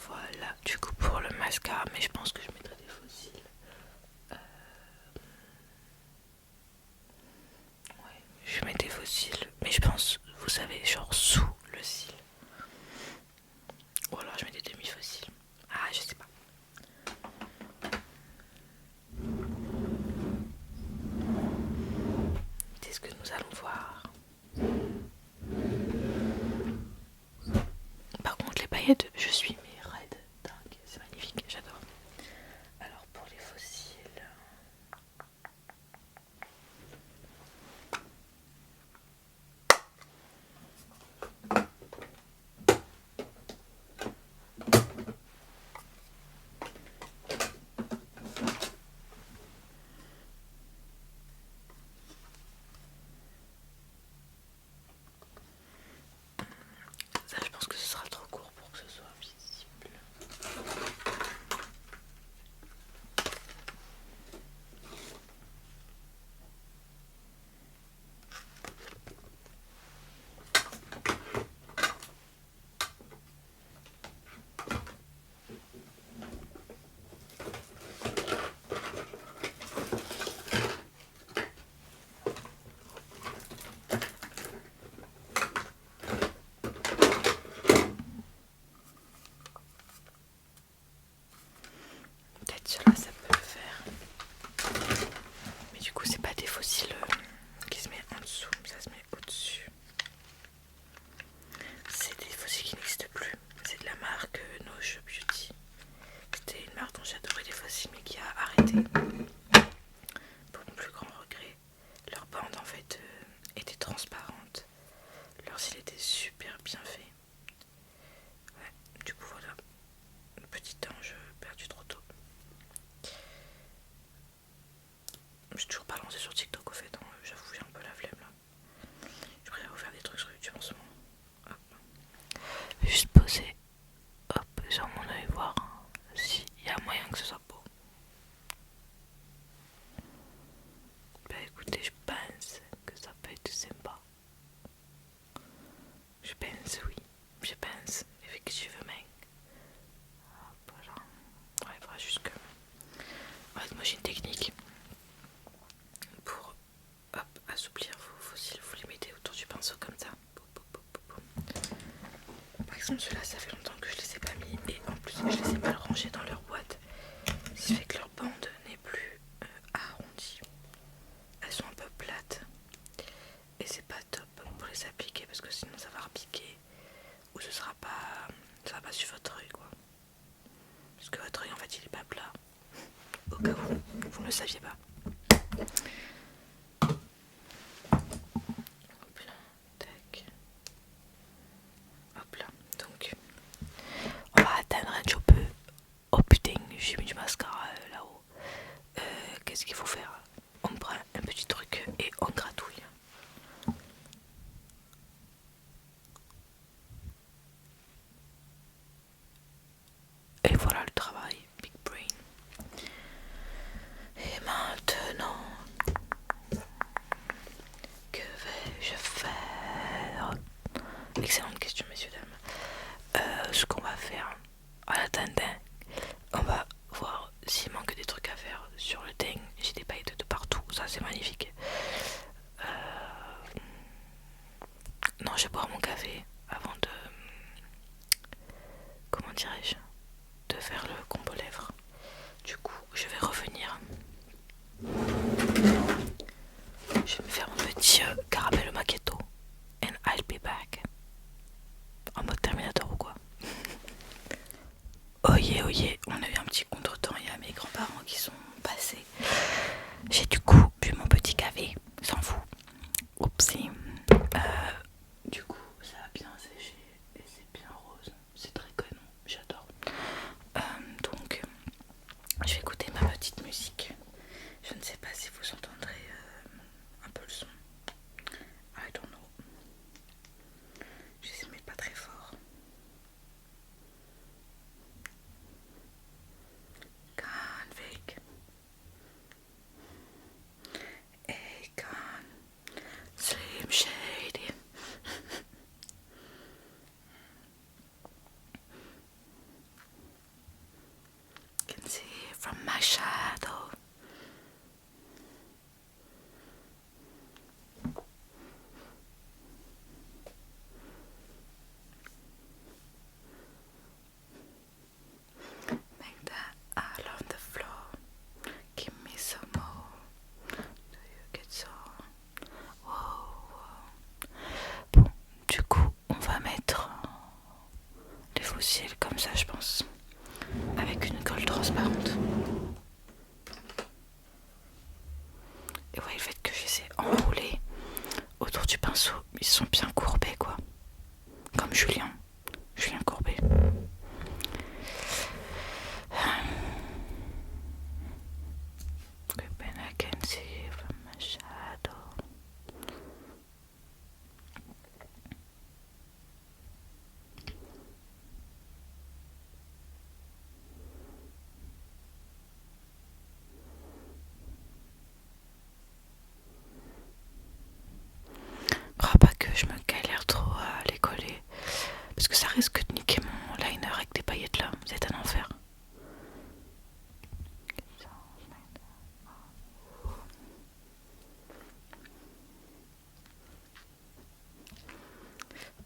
Speaker 1: Voilà, du coup pour le mascara, mais je pense que je mettrai des faux cils. Ouais, je mets des faux cils, mais je pense, vous savez, genre sous le cil. Ou alors je mets des demi-faux cils. Ah, je sais pas. C'est ce que nous allons voir. Par contre, les paillettes, je suis mais raide, dingue, c'est magnifique, j'adore. Alors pour les faux cils, ça je pense que ce sera trop court pour que ce soit visible. Peut-être cela ça peut le faire. Mais du coup c'est pas des faux cils qui se met en dessous, ça se met au-dessus. C'est des faux cils qui n'existent plus. C'est de la marque Noche Beauty. C'était une marque dont j'adorais les faux cils mais qui a arrêté. Pour mon plus grand regret. Leur bande en fait était transparente. Leur cils était super bien fait. Ouais, du coup voilà. Petit ange perdu trop tôt. Je suis toujours pas lancée sur TikTok au fait, hein. J'avoue j'ai un peu la flemme là. Je préfère vous faire des trucs sur YouTube en ce moment. Hop. Juste poser hop sur mon saviez pas. Hop là, tac. Hop là, donc on va atteindre un job. Oh putain, j'ai mis du mascara là-haut. Qu'est-ce qu'il faut faire? On prend un petit truc et on gratouille. Et voilà le travail, big brain. Et maintenant, que vais-je faire? Excellente question, messieurs, dames. Ce qu'on va faire, en attendant, on va voir s'il manque des trucs à faire sur le teint. J'ai des paillettes de partout, ça c'est magnifique. Non, je vais boire mon café avant de... Comment dirais-je? De faire le combo lèvres. Du coup, je vais revenir. Je vais me faire mon petit caramel macchiato. And I'll be back. En mode Terminator ou quoi? Oh yeah, on a eu un petit contretemps. Il y a mes grands-parents qui sont passés. J'ai du coup bu mon petit café. Sans vous. Oupsie. Du coup, ça a bien séché. Et c'est bien rose. C'est très canon. J'adore. Donc, je vais écouter ma petite musique. Je ne sais pas si vous entendrez un peu le son. I don't know. Je ne mets pas très fort. Convict. Akon. Slim Shady. Can see from my shadow. Make that all on the floor. Give me some more. Do you get so? Wow. Bon, du coup, on va mettre les fossiles comme ça, je pense, avec une colle transparente. Et ouais, le fait que je les ai enroulés autour du pinceau, ils sont bien courbés, quoi. Comme Julien Courbet. When I can see from my shadow. Crois pas que je me galère trop à les coller, parce que ça risque de niquer mon liner avec des paillettes là, c'est un enfer.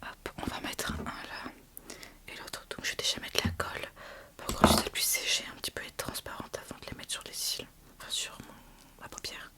Speaker 1: Hop, on va mettre un là et l'autre, donc je vais déjà mettre la colle pour que ça puisse sécher un petit peu et être transparente avant de les mettre sur les cils, enfin sur ma paupière.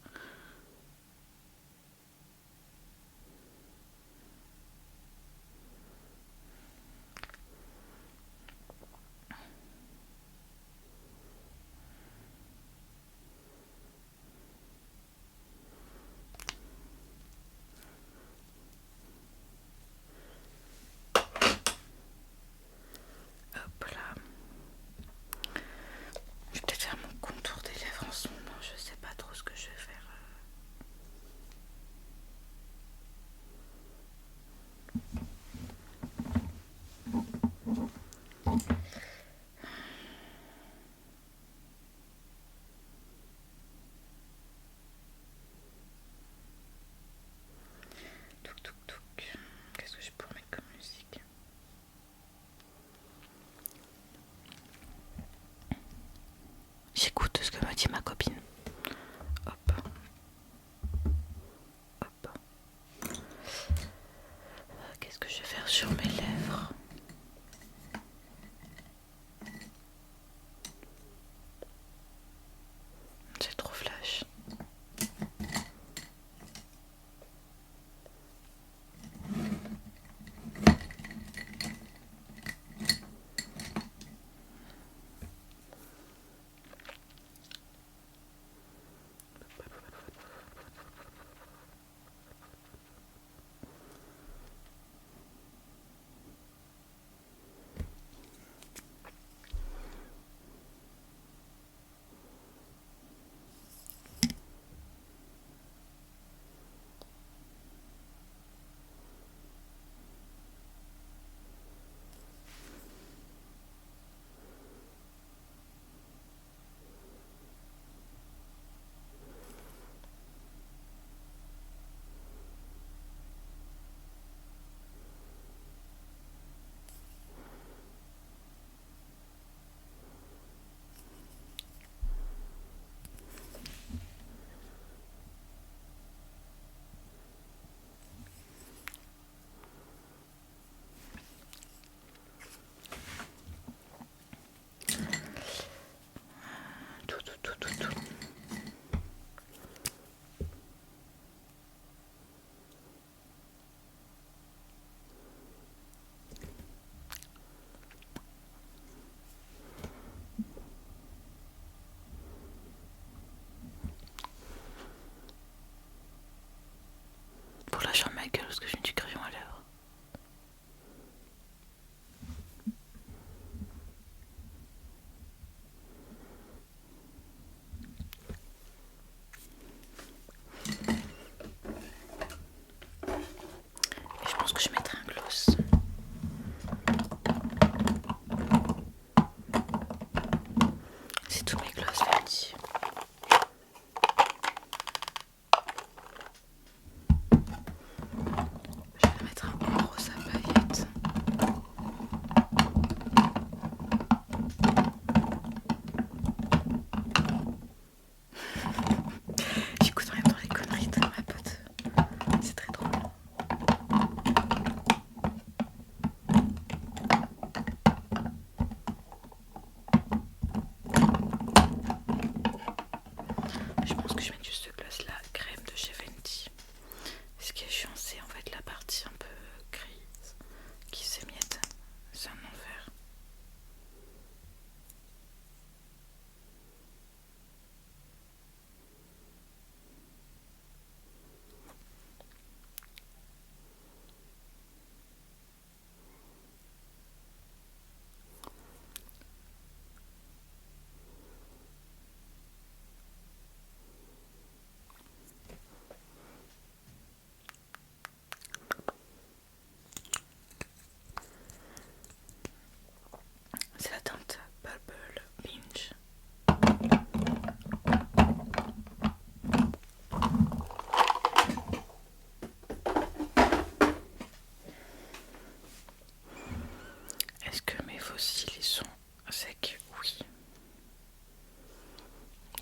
Speaker 1: si les sons secs, oui.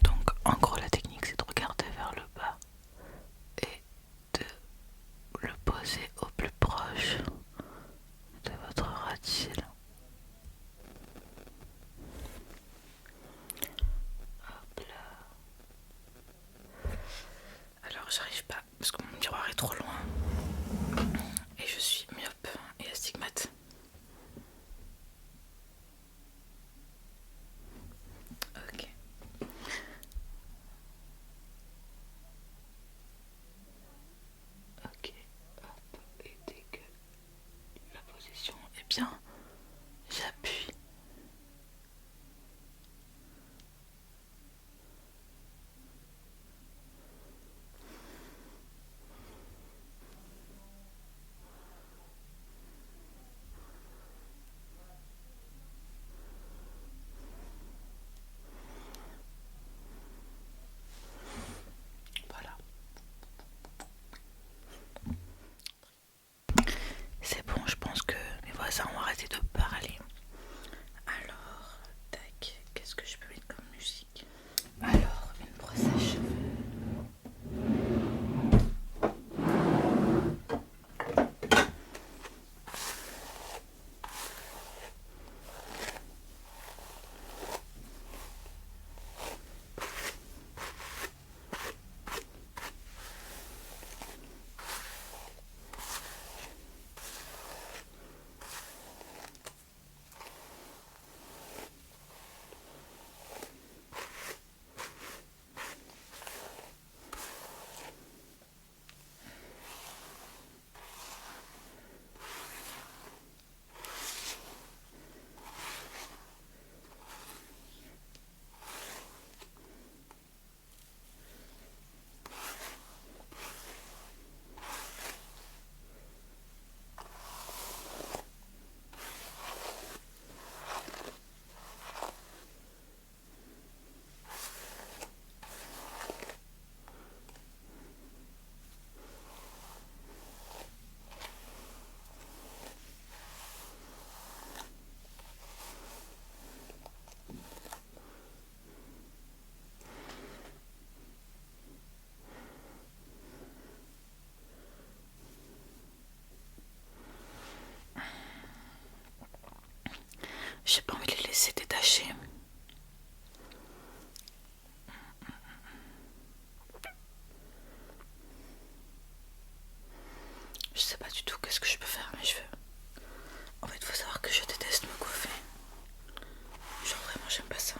Speaker 1: Donc en gros la technique c'est de regarder vers le bas et de le poser au plus proche de votre ras de cils. Hop là. Alors j'arrive pas parce que mon miroir est trop loin et je suis myope et astigmate. Ok. Ok, hop, et dès que la position est bien, j'appuie. Voilà. C'est bon, je pense que mes voisins ont arrêté de parler. Alors, tac, qu'est-ce que je peux mettre comme musique? Alors, une brosse à cheveux. J'ai pas envie de les laisser détacher. Je sais pas du tout qu'est-ce que je peux faire à mes cheveux. En fait, faut savoir que je déteste me coiffer. Genre vraiment, j'aime pas ça.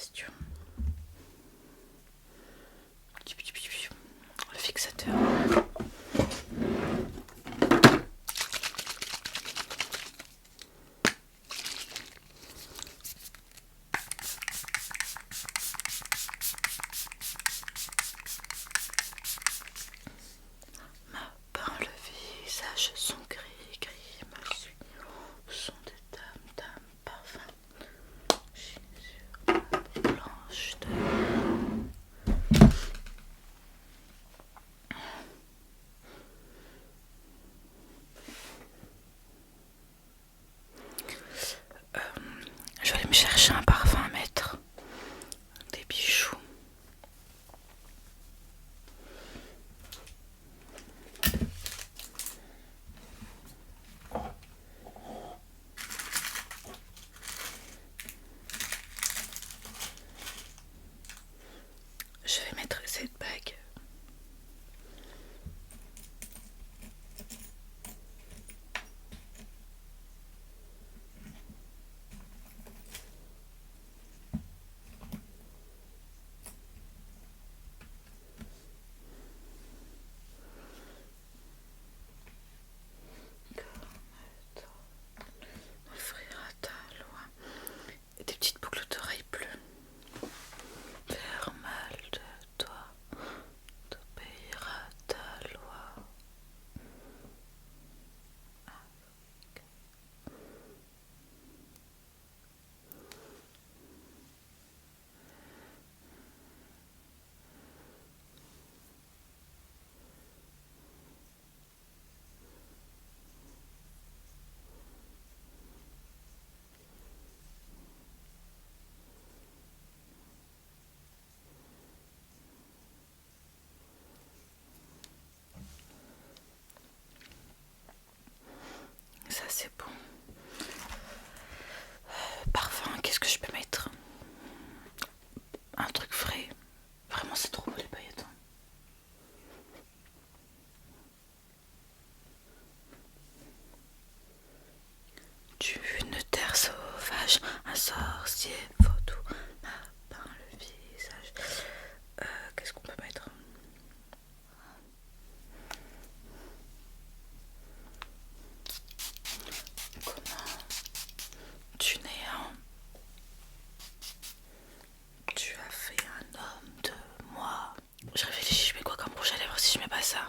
Speaker 1: question. Le fixateur. Ma peint le visage, son gris, gris me suit. Son des dames, parfum. Sur la blanche de je vais aller me chercher un parfum à mettre, des bijoux. Je vais mettre cette bague. M'offrira ta loi et des petites boucles d'oreilles bleues. Faire mal de toi, t'obéira ta loi. Ça c'est bon. Parfum, qu'est-ce que je peux mettre? Un truc frais. Vraiment c'est trop beau les paillettes. D'une terre sauvage, un sorcier vaudou m'a peint le visage. Qu'est-ce qu'on peut mettre? Comment du néant tu as fait un homme de moi? Je réfléchis, je mets quoi comme rouge à lèvres si je mets pas ça?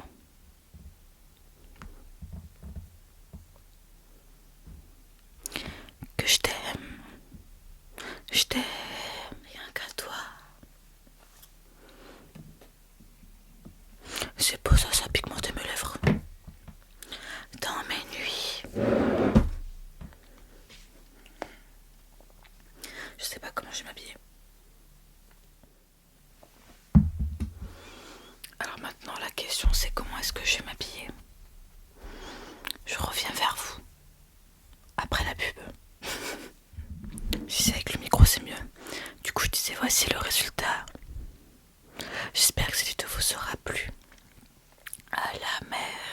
Speaker 1: Que je t'aime, rien qu'à toi. C'est beau ça, ça pigmente mes lèvres. Dans mes nuits. Je sais pas comment je vais m'habiller. Alors maintenant la question c'est comment est-ce que je vais m'habiller? Je reviens vers vous après la pub. Si c'est avec le micro c'est mieux. Du coup je disais voici le résultat. J'espère que cette vidéo vous aura plu. À la mer.